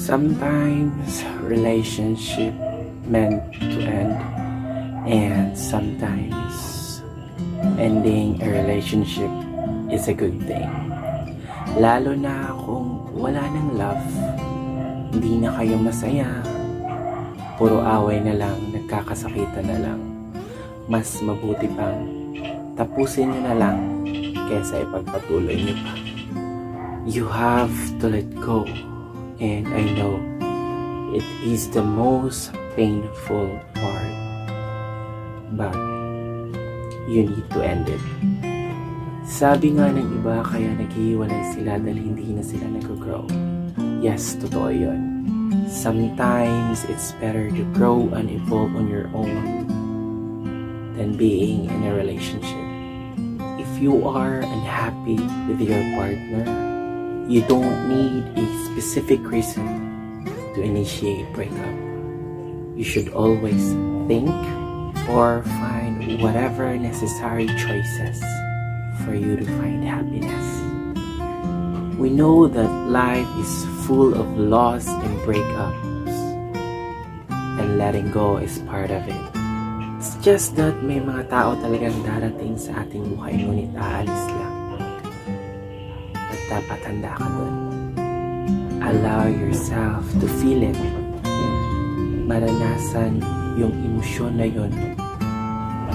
Sometimes relationship meant to end, and sometimes ending a relationship is a good thing. Lalo na kung wala ng love, hindi na kayo masaya, puro away na lang, nagkakasakitan na lang. Mas mabuti pang tapusin nyo na lang kesa ipagpatuloy nyo pa. You have to let go, and I know it is the most painful part, but you need to end it. Sabi nga ng iba, kaya naghihiwalay sila dahil hindi na sila nag-grow. Yes, totoo yun. Sometimes it's better to grow and evolve on your own than being in a relationship. If you are unhappy with your partner, you don't need a specific reason to initiate breakup. You should always think or find whatever necessary choices for you to find happiness. We know that life is full of loss and breakups, and letting go is part of it. It's just that may mga tao talagang darating sa ating buhay ngunit aalis lang. At dapat handa ka dun. Allow yourself to feel it. Maranasan yung emosyon na yun,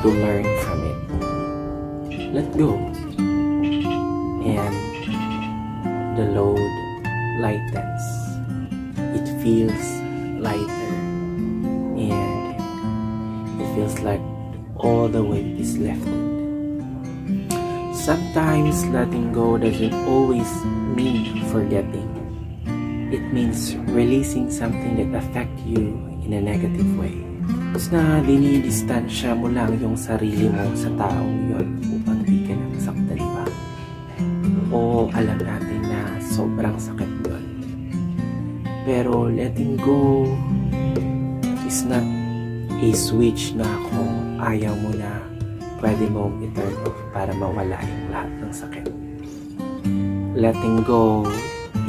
to learn from it. Let go. And the load lightens. It feels lighter. And it feels like all the weight is lifted. Sometimes letting go doesn't always mean forgetting. It means releasing something that affects you in a negative way. Tapos na dinidistansya mo lang yung sarili mo sa taong yun upang di ka na masaktan pa. O alam natin na sobrang sakit yun. Pero letting go is not a switch na kung ayaw mo na pwede mong i-turn off para mawala yung lahat ng sakit. Letting go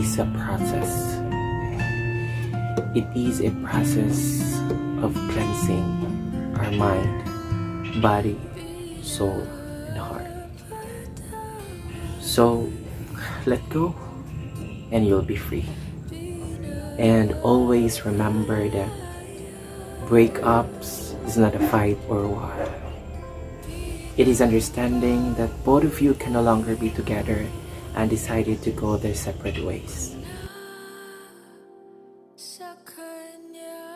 is a process. It is a process of cleansing our mind, body, soul, and heart. So, let go and you'll be free. And always remember that breakups is not a fight or war. It is understanding that both of you can no longer be together and decided to go their separate ways. Sa kanya